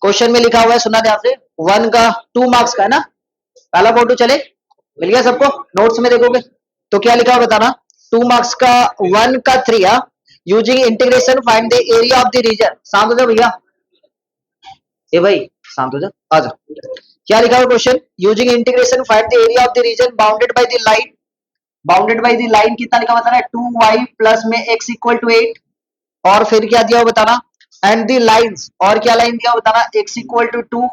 Question में लिखा हुआ है, सुना ध्यान से, 1 का 2 मार्क्स का है ना, पहला फोटो चले, मिल गया सबको, नोट्स में देखोगे तो क्या लिखा हुआ बताना, 2 मार्क्स का 1 का 3 using integration find the area of the region. शांत हो जाओ भैया, ए भाई शांत हो जाओ, आ जाओ। क्या लिखा हुआ question, using integration find the area of the region bounded by the line, bounded by the line कितना लिखा बताना है, 2y प्लस में x इक्वल टू 8, और फिर क्या दिया हुआ बताना, एंड द लाइंस, और क्या लाइन दिया हुआ बताना, x इक्वल टू 2,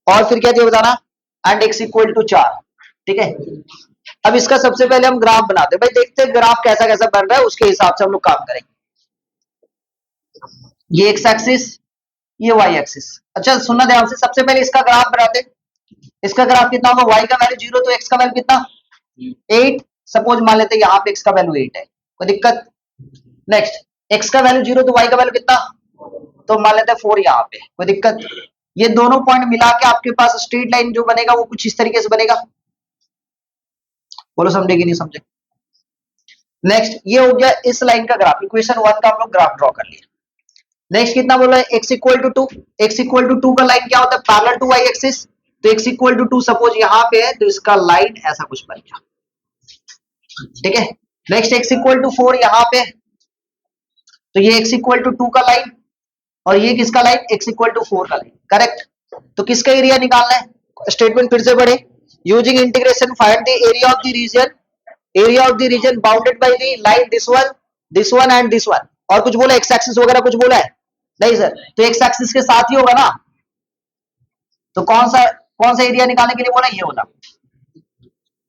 और फिर क्या दिया बताना, एंड x इक्वल टू 4। ठीक है, अब इसका सबसे पहले हम ग्राफ बनाते हैं भाई, देखते हैं ग्राफ कैसा कैसा बन रहा है, उसके हिसाब से हम लोग काम करेंगे। ये एक्स एक्सिस, ये वाई एक्सिस। अच्छा सुनना ध्यान से, सबसे पहले इसका ग्राफ बनाते, इसका ग्राफ कितना होगा, y का वैल्यू 0 तो x का वैल्यू कितना 8, सपोज मान लेते हैं यहाँ पे x का वैल्यू 8 है, कोई दिक्कत। नेक्स्ट x का वैल्यू 0 तो y का वैल्यू कितना, तो मान लेते हैं 4 यहाँ पे, कोई दिक्कत। ये दोनों पॉइंट मिला के आपके पास स्ट्रेट लाइन जो बनेगा वो कुछ इस तरीके से बनेगा, बोलो समझे कि नहीं समझे। नेक्स्ट ये हो गया इस लाइन का ग्राफ, इक्वेशन 1 का हम लोग ग्राफ ड्रॉ कर लिया। नेक्स्ट कितना बोला है, x equal to 2, x equal to 2 का लाइन क्या होता है, पैरेलल टू y एक्सिस, तो x इक्वल टू 2 सपोज यहाँ पे है, तो इसका लाइन ऐसा कुछ बन गया। ठीक है, नेक्स्ट x इक्वल टू 4 यहाँ पे, तो ये x इक्वल टू 2 का लाइन, और ये किसका लाइन, x इक्वल टू 4 का लाइन, करेक्ट। तो किसका एरिया निकालना है, स्टेटमेंट फिर से पढ़े, using integration find the area of the region, area of the region bounded by the line this one and this one. और कुछ बोला, एक्स एक्सिस वगैरह कुछ बोला है नहीं सर, तो एक्स एक्सिस के साथ ही होगा ना, तो कौन सा एरिया निकालने के लिए बोला, ये वाला।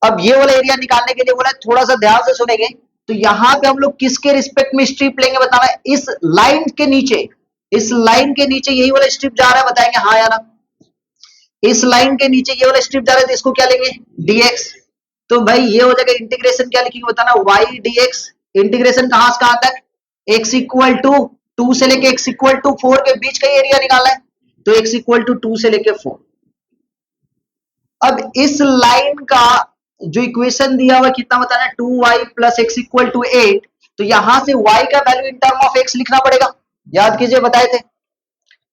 अब ये वाला एरिया निकालने के लिए बोला, थोड़ा सा ध्यान से सुनेंगे, तो यहाँ पे हम लोग किसके रिस्पेक्ट में स्ट्रिप लेंगे बताना है, इस लाइन के नीचे, इस लाइन के नीचे यही वाला स्ट्रिप जा रहा है, बताएंगे हाँ या ना। इस लाइन के नीचे ये वाला स्ट्रिप जा रहा है, तो इसको क्या लेंगे, dx। तो भाई ये हो जाएगा इंटीग्रेशन, क्या लिखेंगे बताना, y dx, इंटीग्रेशन कहां से कहां तक, x इक्वल टू 2 से लेके x इक्वल टू 4 के बीच का एरिया निकालना है, तो x इक्वल टू 2 से लेके 4। अब इस लाइन का जो इक्वेशन दिया हुआ कितना बताना, 2y plus x equal to 8, तो यहां से y का value in term of x लिखना पड़ेगा, याद कीजिए बताए थे।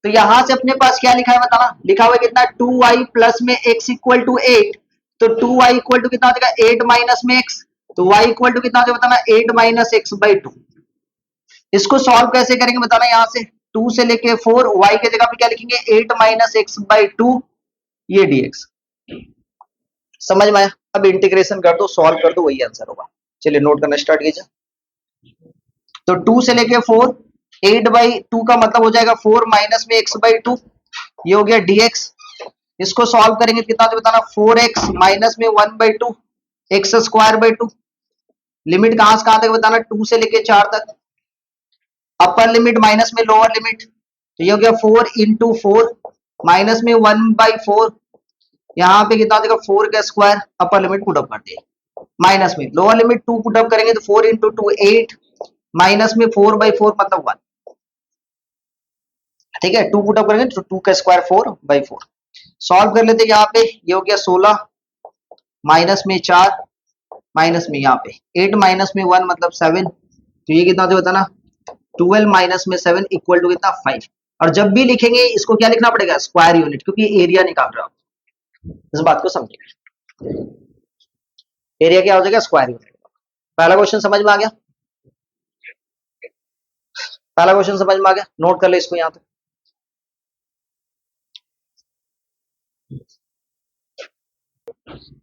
तो यहां से अपने पास क्या लिखा है बताना, लिखा हुआ है कितना, 2y प्लस में x इक्वल टू 8, तो 2y इक्वल टू कितना हो जाएगा, 8 माइनस में x, तो y इक्वल टू कितना हो जाएगा बताना, 8 माइनस एक्स बाई 2। इसको सॉल्व कैसे करेंगे बताना, यहां से 2 से लेके 4, y के जगह पे क्या लिखेंगे, 8 माइनस एक्स बाई 2, ये dx। समझ में आया, अब इंटीग्रेशन कर दो, सॉल्व कर दो, वही आंसर होगा। चलिए नोट करना स्टार्ट कीजिए। तो 2 से लेके 4, 8 बाई 2 का मतलब हो जाएगा 4 माइनस में x बाई 2, ये हो गया dx। इसको सॉल्व करेंगे कितना तो बताना, 4x माइनस में 1 by 2, x square by 2। Limit कहां से कहां तक बताना, 2 से लेके 4 तक, अपर लिमिट माइनस में लोअर लिमिट, तो ये हो गया 4 इंटू 4 माइनस में 1 बाई 4, यहाँ पे कितना देगा 4 का square, upper limit put up कर दिए, माइनस में लोअर लिमिट 2 पुट अप करेंगे तो 4 इंटू 2 8, माइनस में 4 बाई 4 मतलब 1। ठीक है, 2 पुट अप करेंगे तो 2 का स्क्वायर 4 बाई 4। सॉल्व कर लेते हैं, यहाँ पे ये हो गया 16 माइनस में 4 माइनस में यहाँ पे 8 माइनस में 1 मतलब 7, तो ये कितना होता ना 12 माइनस में 7 इक्वल टू कितना 5। और जब भी लिखेंगे इसको क्या लिखना पड़ेगा, स्क्वायर यूनिट, क्योंकि एरिया निकाल रहा हूं, इस बात को समझिए। एरिया क्या हो जाएगा, स्क्वायर यूनिट। पहला क्वेश्चन समझ में आ गया, पहला क्वेश्चन समझ में आ गया, नोट कर ले इसको यहां पे।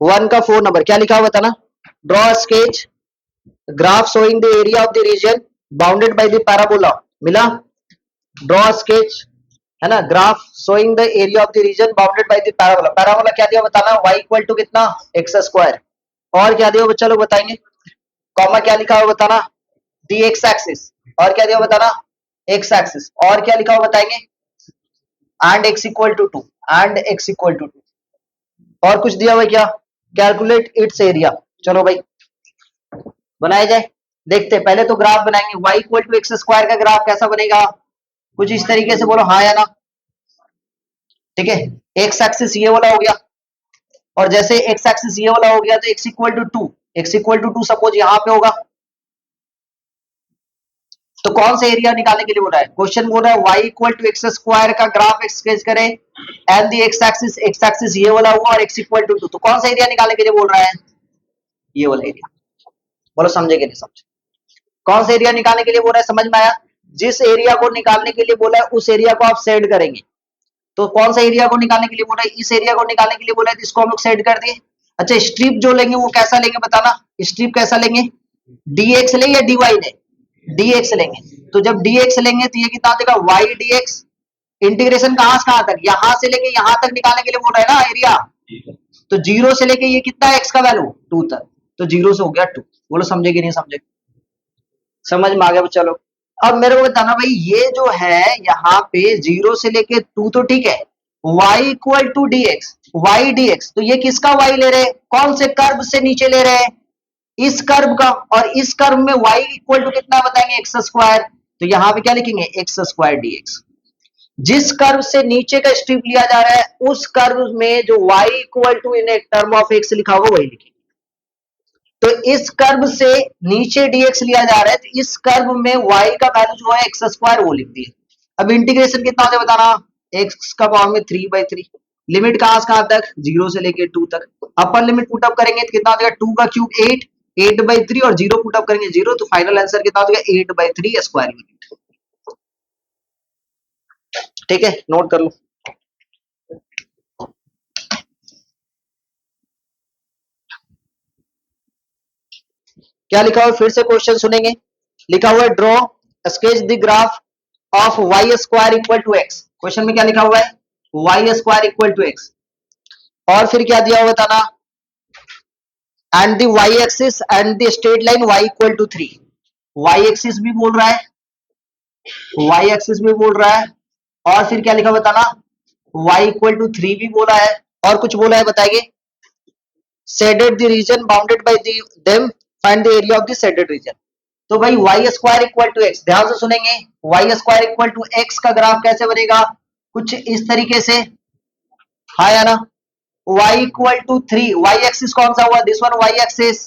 वन का 4 नंबर क्या लिखा हुआ था ना, draw sketch graph showing the area of the region bounded by the parabola, मिला। ड्रॉ स्केच है ना, graph showing the area of the region bounded by the parabola. Parabola क्या दिया बताना, y इक्वल टू कितना एक्स स्क्वायर, और क्या दिया बच्चा लोग बताएंगे, कॉमा क्या लिखा हुआ बताना, दी एक्स एक्सिस, और क्या दिया बताना एक्स एक्सिस, और क्या लिखा हुआ बताएंगे, and x equal to 2, and x equal to 2, और कुछ दिया हुआ क्या, कैलकुलेट इट्स एरिया। चलो भाई बनाया जाए, देखते हैं। पहले तो ग्राफ बनाएंगे, y equal to x square का ग्राफ कैसा बनेगा, कुछ इस तरीके से, बोलो हाँ या ना। ठीक है, एक्स एक्सिस ये वाला हो गया, और जैसे एक्स एक्सिस ये वाला हो गया तो x equal to 2, x equal to 2 suppose यहाँ पे होगा। तो कौन सा एरिया निकालने के लिए बोल रहा है? क्वेश्चन बोल रहा है y equal to x square का ग्राफ स्केच करें एंड दी एक्स एक्सिस ये वाला हुआ और x इक्वल टू 2। तो कौन सा एरिया निकालने के लिए बोल रहा है? ये वाला एरिया। बोलो समझे कि नहीं समझे? कौन सा एरिया निकालने के लिए बोल रहा है? समझ में आया? जिस एरिया को निकालने के लिए बोला है उस एरिया को आप सेट करेंगे। तो कौन सा एरिया को निकालने के लिए बोला है? इस एरिया को निकालने के लिए बोला है, तो इसको हम लोग सेट कर दिए। अच्छा, स्ट्रिप जो लेंगे वो कैसा लेंगे बताना? स्ट्रिप कैसा लेंगे? dx ले या dy ले? dx लेंगे। तो जब dx लेंगे तो ये कितना आ जाएगा? y dx। इंटीग्रेशन कहां से कहां तक? यहां से लेके यहां तक निकालने के लिए बोल रहा है ना एरिया। तो 0 से लेके ये कितना है x का वैल्यू? 2 तक। तो 0 से हो गया 2। बोलो समझे कि नहीं समझे? समझ में आ गया? चलो अब मेरे को बताना भाई, ये जो है यहाँ पे 0 से लेके 2 तो ठीक है, y equal to dx, y dx, तो ये किसका y ले रहे हैं? कौन से कर्व से नीचे ले रहे हैं? इस कर्व का। और इस कर्व में y इक्वल टू कितना बताएंगे? X square. तो यहाँ पे क्या लिखेंगे? X square dx। जिस कर्व से नीचे का स्ट्रिप लिया जा रहा है उस कर्व में जो y equal to in term of x लिखा होगा वही लिखेंगे। तो इस कर्व से नीचे dx लिया जा रहा है, तो इस कर्व में y का वैल्यू जो है एक्स स्क्वायर वो लिख दिए। अब इंटीग्रेशन कितना होता है बताना? x का पावर में 3/3। लिमिट कहां से कहां तक? 0 से लेके 2 तक। अपर लिमिट पुट अप करेंगे तो कितना हो जाएगा? 2 का क्यूब 8, 8/3 और 0 पुट अप करेंगे 0, तो फाइनल आंसर कितना हो जाएगा? 8/3 स्क्वायर यूनिट। ठीक है, नोट कर लो। क्या लिखा हुआ है? फिर से क्वेश्चन सुनेंगे। लिखा हुआ है draw sketch the graph of y square equal to x. Question में क्या लिखा हुआ है? Y square equal to x. और फिर क्या दिया हुआ बताना? And the y axis and the straight line y equal to 3। Y axis भी बोल रहा है, वाई एक्सिस भी बोल रहा है, और फिर क्या लिखा बताना? वाई इक्वल टू 3 भी बोला है, और कुछ बोला है बताइए? Shaded the region bounded by them, find the area of the shaded region. तो भाई y square equal to x, ध्यान से सुनेंगे। Y square equal to x का ग्राफ कैसे बनेगा? कुछ इस तरीके से, हाँ या ना? y equal to 3, y axis कौन सा हुआ? दिस वन वाई एक्सिस,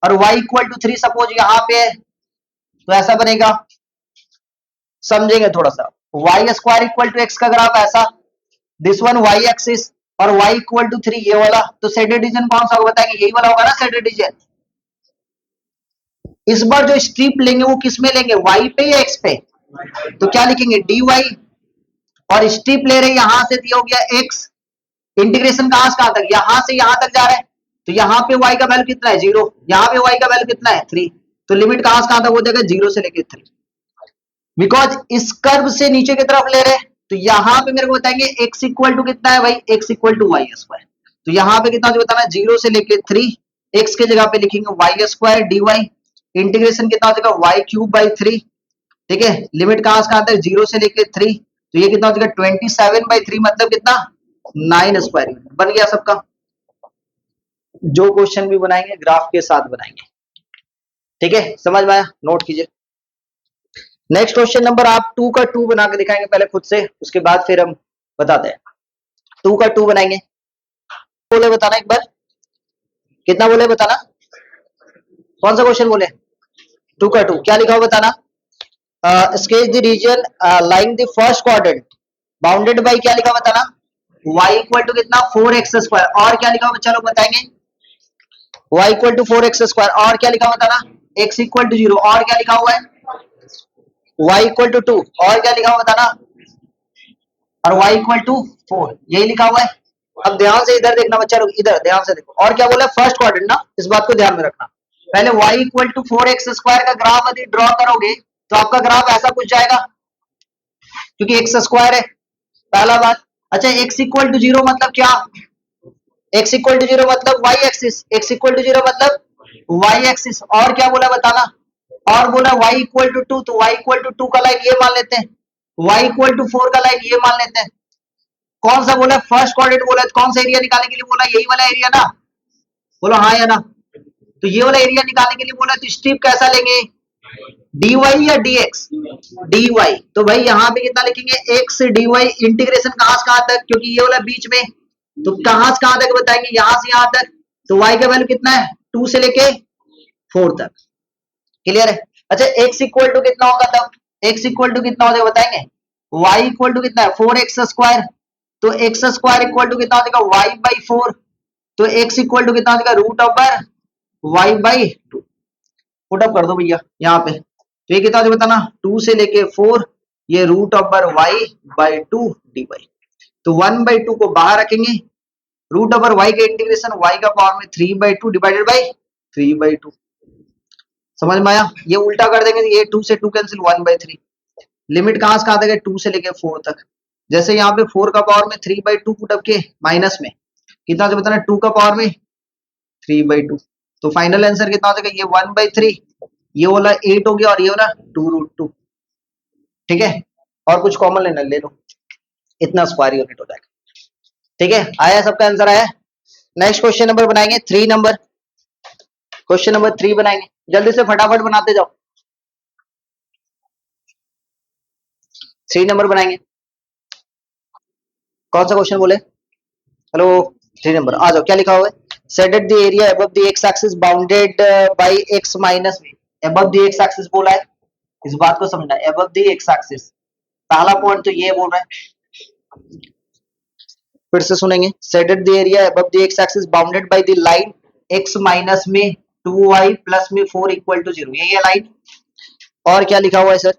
और y इक्वल टू 3 सपोज यहाँ पे है, तो ऐसा बनेगा। समझेंगे थोड़ा सा। Y square equal to x का ग्राफ ऐसा, दिस वन वाई एक्सिस, और y इक्वल टू 3 ये वाला। तो शेडेड रीजन कौन सा होगा बताएंगे? यही वाला होगा ना शेडेड रीजन। इस बार जो स्ट्रिप लेंगे वो किस में लेंगे? y पे या x पे? तो क्या लिखेंगे? dy। और स्ट्रिप ले रहे हैं यहां से, दिया हो गया x। इंटीग्रेशन कहां से कहां तक? यहां से यहां तक जा रहा है, तो यहाँ पे y का वैल्यू कितना है? 0। यहाँ पे y का वैल्यू कितना है? 3। तो लिमिट कहां से कहां तक हो जाएगा? 0 से लेके 3। बिकॉज इस कर्व से नीचे की तरफ ले रहे हैं, तो यहाँ पे मेरे को बताएंगे x इक्वल टू कितना है भाई? x equal to y square. तो यहाँ पे कितना बताना? 0 से लेके 3। x के जगह पे लिखेंगे y square d y. Integration कितना हो जाएगा? Y cube by 3। ठीक है, लिमिट कहां से कहां तक? 0 से लेके 3। तो ये कितना हो जाएगा? 27/3, मतलब कितना? 9 स्क्वायर बन गया सबका। जो क्वेश्चन भी बनाएंगे ग्राफ के साथ बनाएंगे। ठीक है, समझ में आया? नोट कीजिए। नेक्स्ट क्वेश्चन नंबर आप 2 का 2 बना के दिखाएंगे पहले खुद से, उसके बाद फिर हम बताते हैं। 2 का 2 बनाएंगे। बोले बताना एक बार, कितना बोले बताना? कौन सा क्वेश्चन बोले? 2 का 2 क्या लिखा हो बताना? Sketch the region lying the first quadrant bounded by, क्या लिखा बताना? y इक्वल टू कितना? 4x square. और क्या लिखा हुआ बच्चा लोग बताएंगे? y equal to 4x square. और क्या लिखा हुआ बताना? x equal to 0। और क्या लिखा हुआ है? y equal to 2। और क्या लिखा हुआ बताना? और y इक्वल टू 4, यही लिखा हुआ है। अब ध्यान से इधर देखना बच्चा लोग, इधर ध्यान से देखो। और क्या बोला? फर्स्ट क्वाड्रेंट ना, इस बात को ध्यान में रखना। पहले y equal to 4x square का ग्राफ यदि ड्रॉ करोगे तो आपका ग्राफ ऐसा कुछ जाएगा, क्योंकि x स्क्वायर है, पहला बात। अच्छा, x इक्वल टू 0 मतलब क्या? x इक्वल टू 0 मतलब y axis, x equal to 0 मतलब y एक्सिस। और क्या बोला बताना? और बोला y इक्वल टू 2, तो y इक्वल टू 2 का लाइन ये मान लेते हैं, y इक्वल टू 4 का लाइन ये मान लेते हैं। कौन सा बोला? फर्स्ट क्वाड्रेंट बोला। तो कौन सा एरिया निकालने के लिए बोला? यही वाला एरिया ना। बोलो हाँ या ना? तो ये वाला एरिया निकालने के लिए बोला, तो स्ट्रिप कैसा लेंगे? dy या dx? dy। तो भाई यहाँ पे कितना लिखेंगे? x dy। इंटीग्रेशन कहां से कहां तक? क्योंकि ये वाला बीच में, तो कहां से कहां तक बताएंगे? यहां से यहां तक। तो y का वैल्यू कितना है? 2 से लेके 4 तक। क्लियर है? अच्छा x इक्वल टू कितना होगा तब, x इक्वल टू कितना हो जाएगा बताएंगे, y इक्वल टू कितना है 4x², तो x स्क्वायर इक्वल टू कितना हो जाएगा y/4, तो x इक्वल टू कितना हो जाएगा root over y/2। Put up कर दो भैया यहाँ पे, तो ये कितना हो जाएगा बताना 2 से लेके 4, ये रूट ओवर y/2 dy, तो 1/2 को बाहर रखेंगे, रूट ओवर y का इंटीग्रेशन y का पावर में 3/2 डिवाइडेड बाई 3/2। समझ में आया, ये उल्टा कर देंगे, ये 2 से 2 कैंसिल 1/3, लिमिट कहां से कहां तक है 2 से लेके 4 तक, जैसे यहाँ पे 4 का पावर में 3/2 पुट अप के माइनस में कितना हो बताना 2 का पावर में 3/2, तो फाइनल आंसर कितना हो जाएगा ये 1/3, ये वाला 8 हो गया और ये वाला 2√2। ठीक है, और कुछ कॉमन लेना ले लो, इतना स्क्वायर यूनिट हो जाएगा। ठीक है, आया सबका आंसर आया। नेक्स्ट क्वेश्चन नंबर बनाएंगे 3 नंबर, क्वेश्चन नंबर 3 बनाएंगे, जल्दी से फटाफट बनाते जाओ। 3 नंबर बनाएंगे, कौन सा क्वेश्चन बोले, हेलो 3 नंबर आ जाओ, क्या लिखा हुआ है, set the area above the x axis bounded by x minus में, अबव द एक्स एक्सिस बोला है, इस बात को समझना है, अबव द एक्स एक्सिस, पहला पॉइंट तो ये बोल रहा है, फिर से सुनेंगे, set the area above the x axis bounded by the line x minus में 2y प्लस में 4 इक्वल टू 0, यही है लाइन, और क्या लिखा हुआ है सर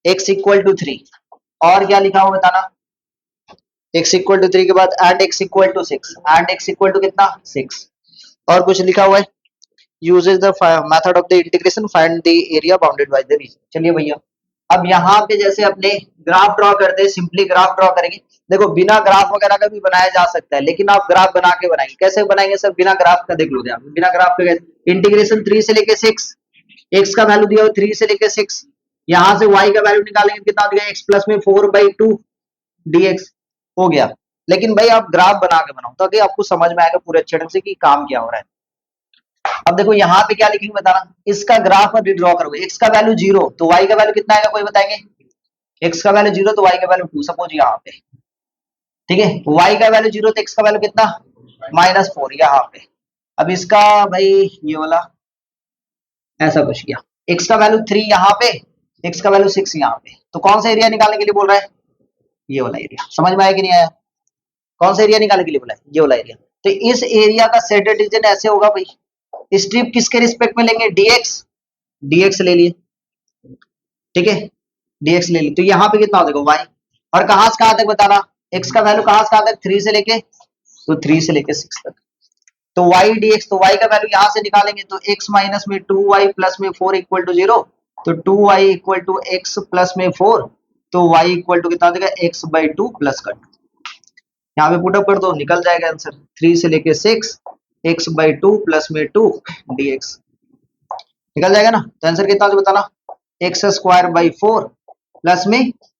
x इक्वल टू 3, और क्या लिखा हुआ बताना, x इक्वल टू 3 के बाद and x equal to 6, and x equal to कितना 6, और कुछ लिखा हुआ है uses the method of the integration find the area bounded by the region। चलिए भैया, अब यहाँ पे जैसे अपने ग्राफ ड्रॉ करते हैं, सिंपली ग्राफ ड्रॉ करेंगे, देखो बिना ग्राफ वगैरह का भी बनाया जा सकता है, लेकिन आप ग्राफ बना के बनाएंगे, कैसे बनाएंगे सर, बिना ग्राफ का देख लो, बिना ग्राफ का इंटीग्रेशन 3 से लेके 6, x का वैल्यू दिया हुआ 3 से लेके 6, यहाँ से y का वैल्यू निकालेंगे कितना दिया x प्लस में 4/2 dx हो गया, लेकिन भाई आप ग्राफ बना के बनाओ ताकि आपको समझ में आएगा पूरे अच्छे ढंग से कि काम क्या हो रहा है। अब देखो यहाँ पे क्या लिखेंगे बताना, इसका ग्राफ अभी ड्रॉ करोगे, x का वैल्यू 0 तो y का वैल्यू कितना आएगा कोई बताएंगे, x का वैल्यू 0 तो y का वैल्यू 2 सपोज यहाँ पे, ठीक है, y का वैल्यू 0 तो x का वैल्यू कितना -4 यहाँ पे। अब इसका भाई ये वाला ऐसा कुछ किया, x का वैल्यू 3 यहाँ पे, x का वैल्यू 6 यहाँ पे, तो कौन सा एरिया निकालने के लिए बोल रहा है, ये वाला एरिया, समझ में आया कि नहीं आया, कौन सा एरिया निकालने के लिए बोला है, ये वाला एरिया, तो इस एरिया का सेट डिवीजन ऐसे होगा भाई, स्ट्रिप किसके रिस्पेक्ट में लेंगे dx ले लिए, ठीक है, dx ले लिए, तो यहाँ पे कितना हो जाएगा y, और कहां से कहां तक बताना, x का वैल्यू कहां से कहां तक 3 से लेके, तो 3 से लेके 6 तक, तो y dx, तो y का वैल्यू यहां से निकालेंगे तो x माइनस में 2y प्लस में 4 इक्वल टू 0, तो 2y equal to x plus में 4, तो y इक्वल टू कितना हो जाएगा x/2 प्लस का 2, यहाँ पे पुट अप कर दो निकल जाएगा आंसर, 3 से लेके 6 x/2 प्लस में 2 dx निकल जाएगा ना, तो आंसर कितना हो बताना x² बाई 4 प्लस में